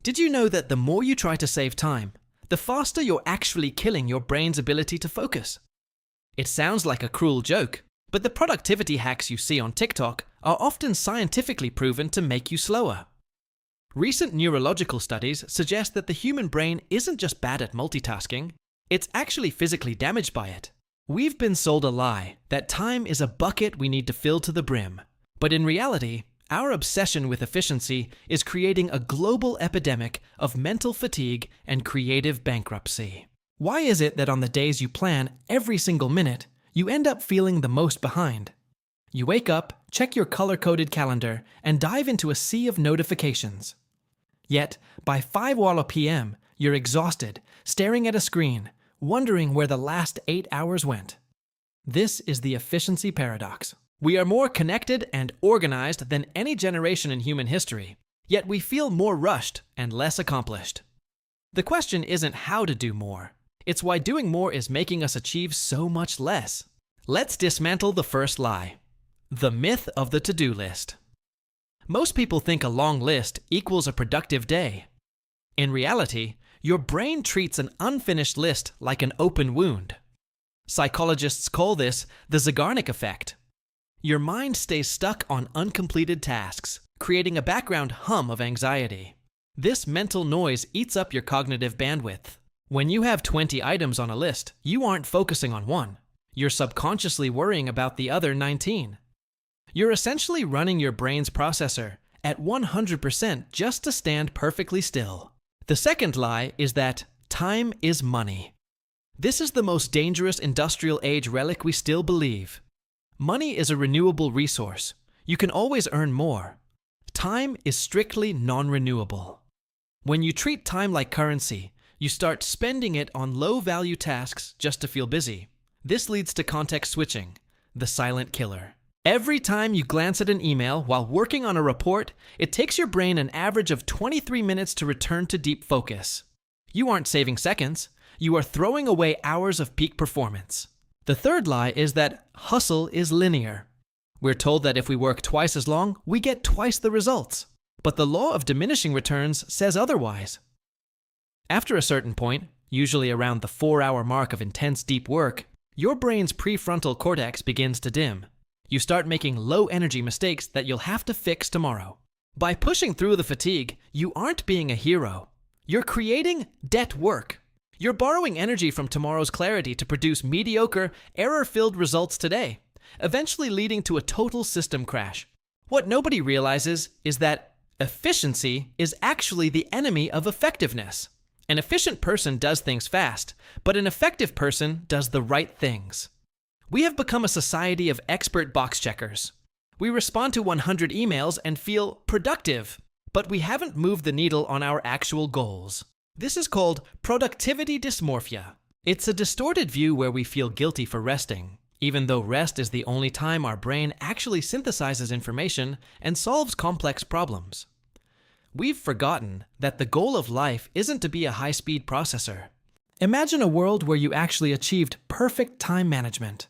Did you know that the more you try to save time, the faster you're actually killing your brain's ability to focus? It sounds like a cruel joke, but the productivity hacks you see on TikTok are often scientifically proven to make you slower. Recent neurological studies suggest that the human brain isn't just bad at multitasking, it's actually physically damaged by it. We've been sold a lie that time is a bucket we need to fill to the brim. But in reality, our obsession with efficiency is creating a global epidemic of mental fatigue and creative bankruptcy. Why is it that on the days you plan every single minute, you end up feeling the most behind? You wake up, check your color-coded calendar, and dive into a sea of notifications. Yet, by 5 p.m., you're exhausted, staring at a screen, wondering where the last 8 hours went. This is the efficiency paradox. We are more connected and organized than any generation in human history, yet we feel more rushed and less accomplished. The question isn't how to do more. It's why doing more is making us achieve so much less. Let's dismantle the first lie. The myth of the to-do list. Most people think a long list equals a productive day. In reality, your brain treats an unfinished list like an open wound. Psychologists call this the Zeigarnik effect. Your mind stays stuck on uncompleted tasks, creating a background hum of anxiety. This mental noise eats up your cognitive bandwidth. When you have 20 items on a list, you aren't focusing on one. You're subconsciously worrying about the other 19. You're essentially running your brain's processor at 100% just to stand perfectly still. The second lie is that time is money. This is the most dangerous industrial age relic we still believe. Money is a renewable resource. You can always earn more. Time is strictly non-renewable. When you treat time like currency, you start spending it on low-value tasks just to feel busy. This leads to context switching, the silent killer. Every time you glance at an email while working on a report, it takes your brain an average of 23 minutes to return to deep focus. You aren't saving seconds, you are throwing away hours of peak performance. The third lie is that hustle is linear. We're told that if we work twice as long, we get twice the results. But the law of diminishing returns says otherwise. After a certain point, usually around the 4-hour mark of intense deep work, your brain's prefrontal cortex begins to dim. You start making low-energy mistakes that you'll have to fix tomorrow. By pushing through the fatigue, you aren't being a hero. You're creating debt work. You're borrowing energy from tomorrow's clarity to produce mediocre, error-filled results today, eventually leading to a total system crash. What nobody realizes is that efficiency is actually the enemy of effectiveness. An efficient person does things fast, but an effective person does the right things. We have become a society of expert box checkers. We respond to 100 emails and feel productive, but we haven't moved the needle on our actual goals. This is called productivity dysmorphia. It's a distorted view where we feel guilty for resting, even though rest is the only time our brain actually synthesizes information and solves complex problems. We've forgotten that the goal of life isn't to be a high-speed processor. Imagine a world where you actually achieved perfect time management.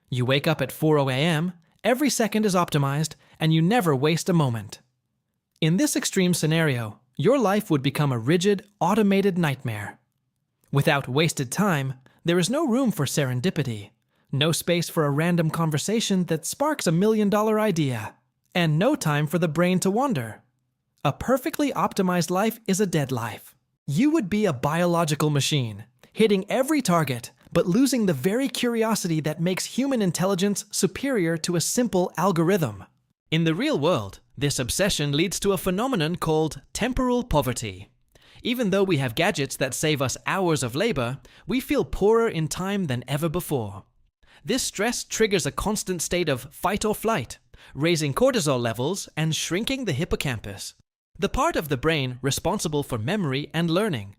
You wake up at 4 a.m., every second is optimized, and you never waste a moment. In this extreme scenario, your life would become a rigid, automated nightmare. Without wasted time, there is no room for serendipity, no space for a random conversation that sparks a million-dollar idea, and no time for the brain to wander. A perfectly optimized life is a dead life. You would be a biological machine, hitting every target, but losing the very curiosity that makes human intelligence superior to a simple algorithm. In the real world, this obsession leads to a phenomenon called temporal poverty. Even though we have gadgets that save us hours of labor, we feel poorer in time than ever before. This stress triggers a constant state of fight or flight, raising cortisol levels and shrinking the hippocampus, the part of the brain responsible for memory and learning.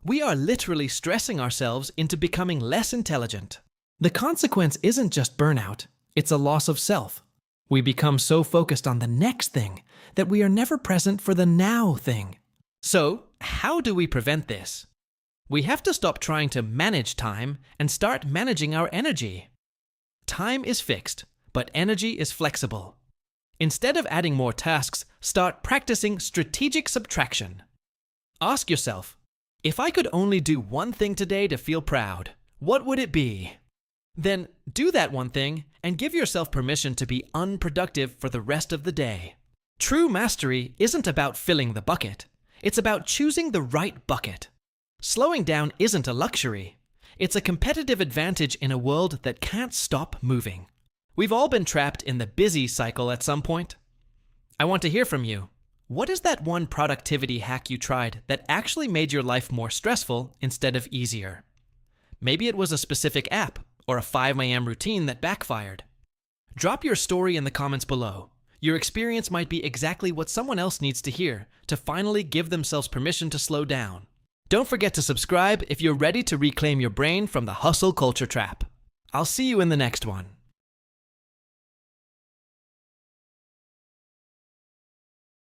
We are literally stressing ourselves into becoming less intelligent. The consequence isn't just burnout, it's a loss of self. We become so focused on the next thing that we are never present for the now thing. So, how do we prevent this? We have to stop trying to manage time and start managing our energy. Time is fixed, but energy is flexible. Instead of adding more tasks, start practicing strategic subtraction. Ask yourself, if I could only do one thing today to feel proud, what would it be? Then do that one thing and give yourself permission to be unproductive for the rest of the day. True mastery isn't about filling the bucket. It's about choosing the right bucket. Slowing down isn't a luxury. It's a competitive advantage in a world that can't stop moving. We've all been trapped in the busy cycle at some point. I want to hear from you. What is that one productivity hack you tried that actually made your life more stressful instead of easier? Maybe it was a specific app or a 5 a.m. routine that backfired. Drop your story in the comments below. Your experience might be exactly what someone else needs to hear to finally give themselves permission to slow down. Don't forget to subscribe if you're ready to reclaim your brain from the hustle culture trap. I'll see you in the next one.